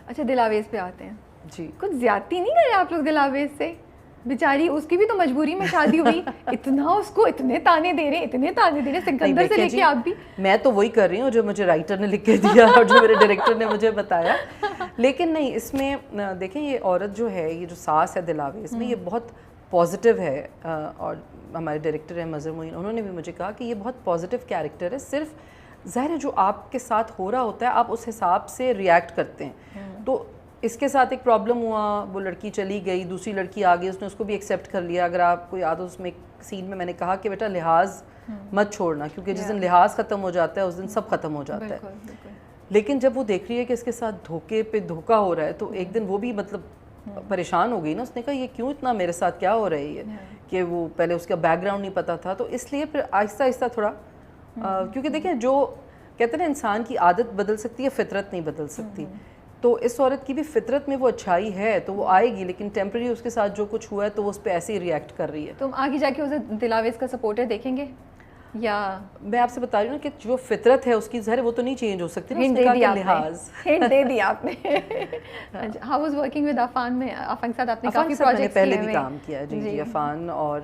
اچھا دلاویز پہ آتے ہیں جی. کچھ زیادتی نہیں کر رہے آپ لوگ دلاویز سے؟ بیچاری اس کی بھی تو مجبوری میں شادی ہوئی, اتنا اس کو اتنے تانے دے رہے سکندر سے لے کے آپ بھی. میں تو وہی کر رہی ہوں جو مجھے رائٹر نے لکھ کے دیا اور جو میرے ڈائریکٹر نے مجھے بتایا. لیکن نہیں, اس میں دیکھیں یہ عورت جو ہے, یہ جو ساس ہے دلاویز میں, یہ بہت پازیٹیو ہے. اور ہمارے ڈائریکٹر ہیں مظہر معین, انہوں نے بھی مجھے کہا کہ یہ بہت پازیٹیو کیریکٹر ہے. صرف ظاہر ہے جو آپ کے ساتھ ہو رہا ہوتا ہے آپ اس حساب سے ریئیکٹ کرتے ہیں. تو اس کے ساتھ ایک پرابلم ہوا, وہ لڑکی چلی گئی, دوسری لڑکی آ گئی, اس نے اس کو بھی ایکسیپٹ کر لیا. اگر آپ کو یاد ہو اس میں ایک سین میں نے کہا کہ بیٹا لحاظ مت چھوڑنا, کیونکہ جس دن لحاظ ختم ہو جاتا ہے اس دن سب ختم ہو جاتا ہے. لیکن جب وہ دیکھ رہی ہے کہ اس کے ساتھ دھوکے پہ دھوکا ہو رہا ہے, تو ایک دن وہ بھی مطلب پریشان ہو گئی نا. اس نے کہا یہ کیوں اتنا میرے ساتھ کیا ہو رہی ہے, کہ وہ پہلے اس کا بیک گراؤنڈ نہیں پتا تھا. تو اس لیے پھر آہستہ آہستہ تھوڑا, کیونکہ دیکھیں جو کہتے ہیں نا انسان کی عادت بدل سکتی ہے, فطرت نہیں بدل سکتی. تو اس عورت کی بھی فطرت میں وہ اچھائی ہے تو وہ آئے گی, لیکن ٹیمپرری اس کے ساتھ جو کچھ ہوا ہے تو وہ اس پہ ایسے ہی ریئیکٹ کر رہی ہے. تم آگے جا کے اسے دلاویز کا سپورٹر دیکھیں گے یا؟ میں آپ سے بتا رہی ہوں کہ جو فطرت ہے اس کی ظاہر وہ تو نہیں چینج ہو سکتی. ہنٹ دے دی آپ نے. How was working with Affan میں؟ عفان کے ساتھ آپ نے کافی پروجیکٹس پہلے بھی کام کیا. جی عفان اور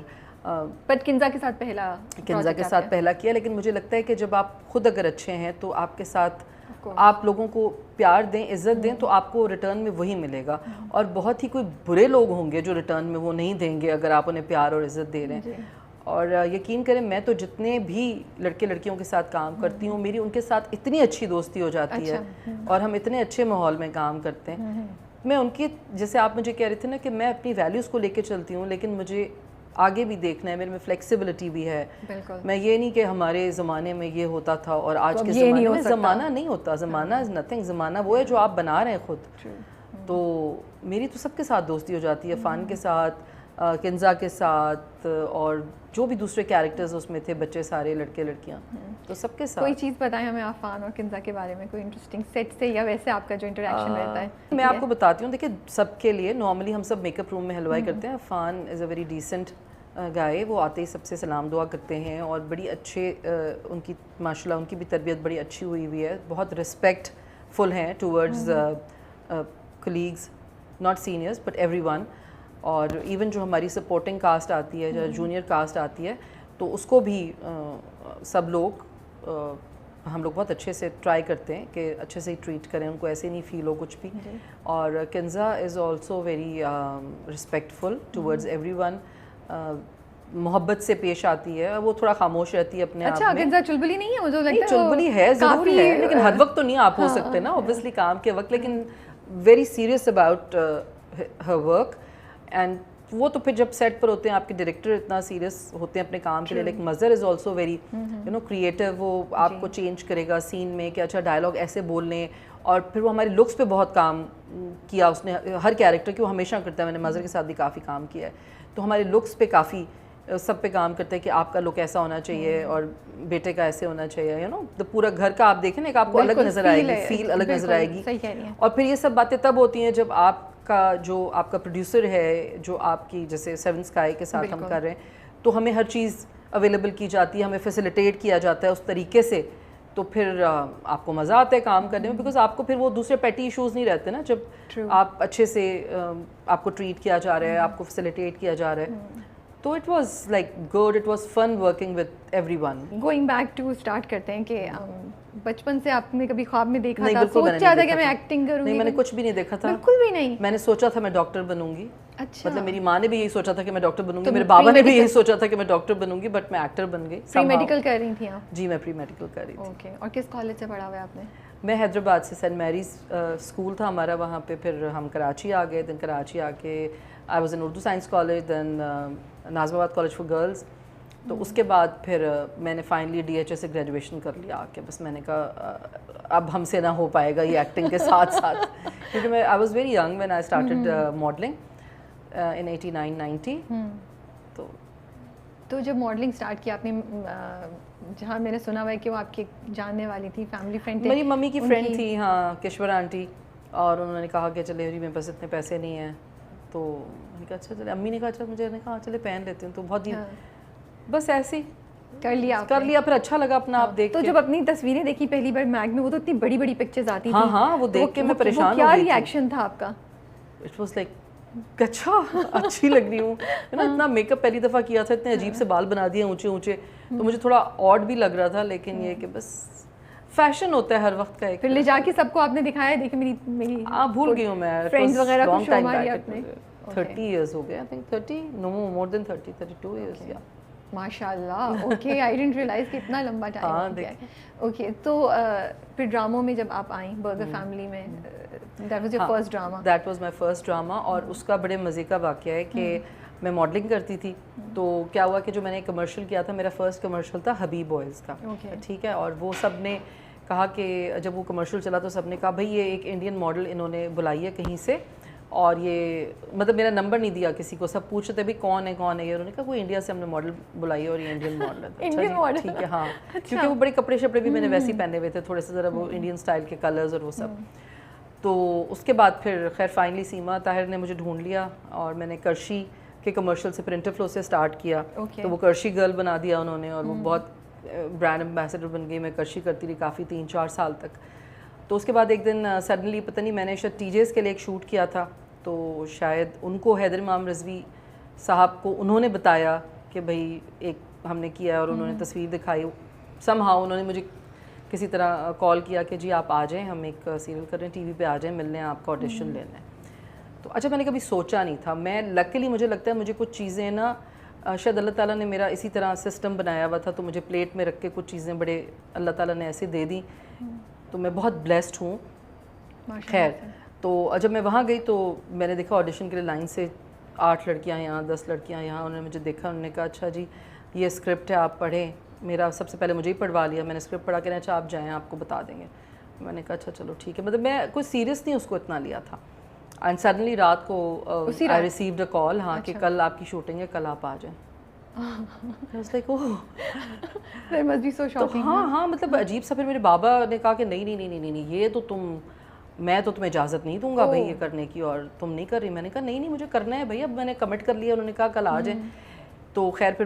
بٹ کنزا کے ساتھ پہلا کیا. لیکن مجھے لگتا ہے کہ جب آپ خود اگر اچھے ہیں تو آپ کے ساتھ آپ لوگوں کو پیار دیں, عزت دیں, تو آپ کو ریٹرن میں وہی ملے گا. اور بہت ہی کوئی برے لوگ ہوں گے جو ریٹرن میں وہ نہیں دیں گے اگر آپ انہیں پیار اور عزت دے رہے ہیں. اور یقین کریں میں تو جتنے بھی لڑکے لڑکیوں کے ساتھ کام کرتی ہوں, میری ان کے ساتھ اتنی اچھی دوستی ہو جاتی ہے اور ہم اتنے اچھے ماحول میں کام کرتے ہیں. میں ان کی, جیسے آپ مجھے کہہ رہے تھے نا کہ میں اپنی ویلیوز کو لے کے چلتی ہوں, لیکن مجھے آگے بھی دیکھنا ہے, میرے میں فلیکسیبلٹی بھی ہے. میں یہ نہیں کہ ہمارے زمانے میں یہ ہوتا تھا اور آج کے زمانے میں زمانہ نہیں ہوتا. زمانہ از نتھنگ, زمانہ وہ ہے جو آپ بنا رہے ہیں خود. تو میری تو سب کے ساتھ دوستی ہو جاتی ہے, فان کے ساتھ, کنزا کے ساتھ, اور جو بھی دوسرے کیریکٹرز اس میں تھے, بچے سارے لڑکے لڑکیاں, تو سب کے ساتھ. کوئی چیز بتائیں ہمیں عفان اور کنزا کے بارے میں, کوئی انٹرسٹنگ سیٹ سے یا ویسے آپ کا جو انٹریکشن رہتا ہے. میں آپ کو بتاتی ہوں, دیکھیں سب کے لیے نارملی ہم سب میک اپ روم میں ہلوائی کرتے ہیں. عفان از اے ویری ڈیسنٹ گائے, وہ آتے ہی سب سے سلام دعا کرتے ہیں اور بڑی اچھے, ان کی ماشاء اللہ ان کی بھی تربیت بڑی اچھی ہوئی ہوئی ہے, بہت رسپیکٹ فل ہیں towards colleagues, not seniors but every one. اور ایون جو ہماری سپورٹنگ کاسٹ آتی ہے, جو جونیئر کاسٹ آتی ہے, تو اس کو بھی سب لوگ, ہم لوگ بہت اچھے سے ٹرائی کرتے ہیں کہ اچھے سے ہی ٹریٹ کریں, ان کو ایسے نہیں فیل ہو کچھ بھی. اور Kinza is also very respectful towards everyone, محبت سے پیش آتی ہے, وہ تھوڑا خاموش رہتی ہے اپنے آپ میں. اچھا کنزا چلبلی نہیں ہے؟ مجھے لگتا ہے چلبلی ہے, ضرور ہے, لیکن ہر وقت تو نہیں آپ ہو سکتے نا اوبویسلی کام کے وقت, لیکن very serious about her work. And وہ تو پھر جب سیٹ پر ہوتے ہیں آپ کے ڈائریکٹر اتنا سیریس ہوتے ہیں اپنے کام کے لیے. لیکن Mazhar is also very you know creative, وہ آپ کو چینج کرے گا سین میں کہ اچھا ڈائلاگ ایسے بول لیں. اور پھر وہ ہمارے لکس پہ بہت کام کیا اس نے, ہر کیریکٹر کی وہ ہمیشہ کرتا ہے. میں نے مظہر کے ساتھ بھی کافی کام کیا ہے, تو ہمارے لکس پہ کافی سب پہ کام کرتے ہیں کہ آپ کا لک ایسا ہونا چاہیے اور بیٹے کا ایسے ہونا چاہیے, یو نو پورا گھر کا آپ دیکھیں نا, ایک آپ کو الگ نظر آئے گی, فیل الگ نظر آئے گی. اور پھر یہ سب باتیں تب ہوتی ہیں جب آپ کا جو آپ کا پروڈیوسر ہے, جو آپ کی جیسے سیون اسکائی کے ساتھ ہم کر رہے ہیں, تو ہمیں ہر چیز اویلیبل کی جاتی ہے, ہمیں فیسیلیٹیٹ کیا جاتا ہے اس طریقے سے. تو پھر آپ کو مزہ آتا ہے کام کرنے میں, بیکاز آپ کو پھر وہ دوسرے پیٹی ایشوز نہیں رہتے نا, جب آپ اچھے سے آپ کو ٹریٹ کیا جا رہا ہے, آپ کو فیسیلیٹیٹ کیا جا رہا ہے. تو it was like good, it was fun working with everyone. Going back to start کرتے ہیں کہ بچپن سے آپ نے کبھی خواب میں دیکھا تھا, سوچا تھا کہ میں ایکٹنگ کروں گی؟ نہیں, میں نے کچھ بھی نہیں دیکھا تھا, بالکل بھی نہیں. میں نے سوچا تھا میں ڈاکٹر بنوں گی. اچھا, مطلب میری ماں نے بھی یہی سوچا تھا کہ میں ڈاکٹر بنوں گی, میرے بابا نے بھی یہی سوچا تھا کہ میں ڈاکٹر بنوں گی, بٹ میں ایکٹر بن گئی. پری میڈیکل کر رہی تھیں آپ؟ جی میں پری میڈیکل کر رہی تھی. اوکے, اور کس کالج سے پڑھا ہوا ہے آپ نے؟ میں حیدرآباد سے, سینٹ میریز اسکول تھا ہمارا وہاں پہ, پھر ہم کراچی آ گئے. دین کراچی آ کے I was in Urdu science college, then Nazimabad college for girls. تو اس کے بعد پھر میں نے فائنلی ڈی ایچ ایس سے گریجویشن کر لیا آ کے. بس میں نے کہا اب ہم سے نہ ہو پائے گا یہ ایکٹنگ کے ساتھ ساتھ, کیونکہ میں I was very young when I started modelling in 89-90. تو جب ماڈلنگ اسٹارٹ کیا آپ نے, جہاں میں نے سنا ہوا ہے کہ وہ آپ کی جاننے والی تھی, فیملی فرینڈ تھی, میری ممی کی فرینڈ تھی, ہاں کشور آنٹی, اور انہوں نے کہا کہ چلے جی میرے پاس اتنے پیسے نہیں ہیں. تو میں نے کہا اچھا چلے, امی نے کہا اچھا, مجھے نے کہا چلے پہن لیتی ہوں. تو بہت ہی بس ایسے ہی کر لیا پھر اچھا لگا اپنا آپ دیکھ تو جب اپنی تصویریں دیکھی پہلی بار میگ میں وہ تو اتنی بڑی بڑی پکچرز آتی تھیں ہاں وہ دیکھ کے میں پریشان ہو کیا گئی ری ایکشن تھا آپ کا؟ اٹ واز لائک اچھا اچھی لگ رہی ہوں نا. اتنا میک اپ پہلی دفعہ کیا تھا, اتنے عجیب سے بال بنا دیے اونچے اونچے, تو مجھے تھوڑا آڈ بھی لگ رہا تھا, لیکن یہ کہ بس فیشن ہوتا ہے ہر وقت کا ایک. پھر لے جا کے سب کو آپ نے دکھایا, دیکھیں میری بھول گئی ہوں میں, فرینڈز وغیرہ کو شو ماری آپ نے. 30 ایئرس ہو گئے, I think 30 know more then 32 years. یا ماشاء اللہ, اوکے, آئی ڈنٹ ریئلائز کہ اتنا لمبا ٹائم ہو گیا ہے. اوکے, تو پھر ڈراموں میں جب آپ آئیں برگر فیملی میں, that was your first drama? That was my first drama, اور اس کا بڑے مزے کا واقعہ ہے کہ میں ماڈلنگ کرتی تھی. تو کیا ہوا کہ جو میں نے کمرشل کیا تھا, میرا فرسٹ کمرشل تھا حبیب آئلس کا, ٹھیک ہے, اور وہ سب نے کہا کہ جب وہ کمرشل چلا تو سب نے کہا بھائی یہ ایک انڈین ماڈل انہوں نے بلائی ہے کہیں سے, اور یہ مطلب میرا نمبر نہیں دیا کسی کو, سب پوچھ رہے تھے بھائی کون ہے یہ, انہوں نے کہا کوئی انڈیا سے ہم نے ماڈل بلائی ہے اور یہ انڈین ماڈل ہے. انڈین ماڈل, ٹھیک ہے, ہاں, کیونکہ وہ بڑے کپڑے شپڑے بھی میں نے ویسے ہی پہنے ہوئے تھے, تھوڑے سے ذرا وہ انڈین اسٹائل کے کلرز اور وہ سب. تو اس کے بعد پھر خیر فائنلی سیما طاہر نے مجھے ڈھونڈ لیا, اور میں نے کرشی کے کمرشل سے پرنٹر فلو سے اسٹارٹ کیا. تو وہ کرشی گرل بنا دیا انہوں نے, اور وہ بہت برانڈ امبیسڈر بن گئی. میں کرشی کرتی رہی کافی 3-4 سال تک. تو اس کے بعد ایک دن سڈنلی پتہ نہیں, میں نے شاید ٹی جیز کے لیے ایک شوٹ کیا تھا, تو شاید ان کو حیدر امام رضوی صاحب کو انہوں نے بتایا کہ بھائی ایک ہم نے کیا ہے, اور انہوں نے تصویر دکھائی. سم ہاؤ انہوں نے مجھے کسی طرح کال کیا کہ جی آپ آ جائیں, ہم ایک سیریل کر رہے ہیں, ٹی وی پہ آ جائیں, ملنے آپ کا آڈیشن لینا ہے. تو اچھا, میں نے کبھی سوچا نہیں تھا. میں لکیلی مجھے لگتا ہے مجھے کچھ چیزیں نا شاید اللہ تعالیٰ نے میرا اسی طرح سسٹم بنایا ہوا تھا, تو مجھے پلیٹ میں رکھ کے کچھ چیزیں بڑے اللہ تعالیٰ نے ایسے دے دیں, تو میں بہت بلیسڈ ہوں. خیر, تو جب میں وہاں گئی تو میں نے دیکھا آڈیشن کے لیے لائن سے 8 لڑکیاں یہاں, 10 لڑکیاں یہاں. انہوں نے مجھے دیکھا, انہوں نے کہا اچھا جی یہ اسکرپٹ ہے آپ پڑھیں. میرا سب سے پہلے مجھے ہی پڑھوا لیا, میں نے اسکرپٹ پڑھا کے اچھا آپ جائیں آپ کو بتا دیں گے. میں نے کہا اچھا چلو ٹھیک ہے, مطلب میں کوئی سیریس نہیں اس کو اتنا لیا تھا. اینڈ سڈنلی رات کو آئی ریسیوڈ اے کال, ہاں کہ کل آپ کی شوٹنگ ہے, کل آپ آ جائیں. ہاں مطلب عجیب سا. پھر میرے بابا نے کہا کہ نہیں یہ تو میں تو تمہیں اجازت نہیں دوں گا بھائی یہ کرنے کی, اور تم نہیں کر رہی. میں نے کہا نہیں مجھے کرنا ہے بھائی, اب میں نے کمٹ کر لیا. انہوں نے کہا کل آ جائیں. تو خیر پھر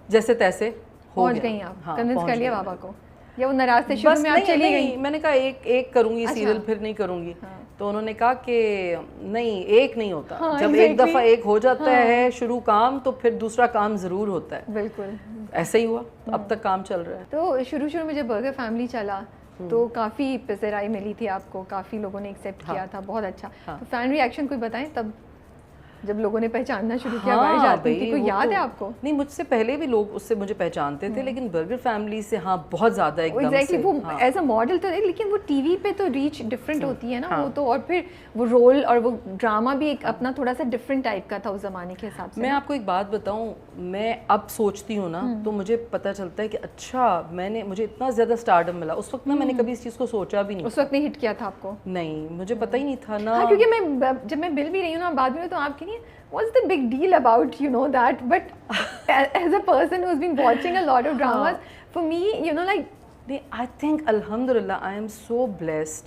جیسے تیسے پہنچ گئی آپ, کنونس کر لیا بابا کو, یا وہ ناراض تھے شروع میں آپ چلی گئی؟ میں نے کہا ایک کروں گی سیریل, پھر نہیں کروں گی. تو انہوں نے کہا کہ نہیں ایک نہیں ہوتا, جب ایک دفعہ ایک ہو جاتا ہے شروع کام, تو پھر دوسرا کام ضرور ہوتا ہے. بالکل ایسا ہی ہوا, اب تک کام چل رہا ہے. تو شروع میں جب برگر فیملی چلا تو کافی پذیرائی ملی تھی آپ کو, کافی لوگوں نے ایکسیپٹ کیا تھا, بہت اچھا. تو فین ری ایکشن کوئی بتائیں تب جب لوگوں نے پہچاننا شروع کیا باہر جاتی تھی, کوئی یاد ہے آپ کو؟ نہیں, مجھ سے پہلے بھی لوگ اس سے مجھے پہچانتے تھے, لیکن برگر فیملی سے ہاں بہت زیادہ ایک دم سے. وہ ایز اے ماڈل تو ہے, لیکن وہ ٹی وی پہ تو ریچ ڈفرینٹ ہوتی ہے نا وہ تو, اور پھر وہ رول اور وہ ڈرامہ بھی ایک اپنا تھوڑا سا ڈفرینٹ ٹائپ کا تھا اس زمانے کے حساب سے. میں آپ کو ایک بات بتاؤں, میں اب سوچتی ہوں نا تو مجھے پتہ چلتا ہے کہ اچھا مجھے اتنا زیادہ اسٹارڈم ملا. اس وقت نا میں نے کبھی اس چیز کو سوچا بھی نہیں. اس وقت نہیں ہٹ کیا تھا آپ کو؟ نہیں, مجھے پتہ ہی نہیں تھا نا, کیونکہ میں جب میں بل بھی رہی ہوں نا بعد میں, تو آپ کے لیے what's the big deal about that, but as a person who's been watching a lot of dramas, for me like I think alhamdulillah I am so blessed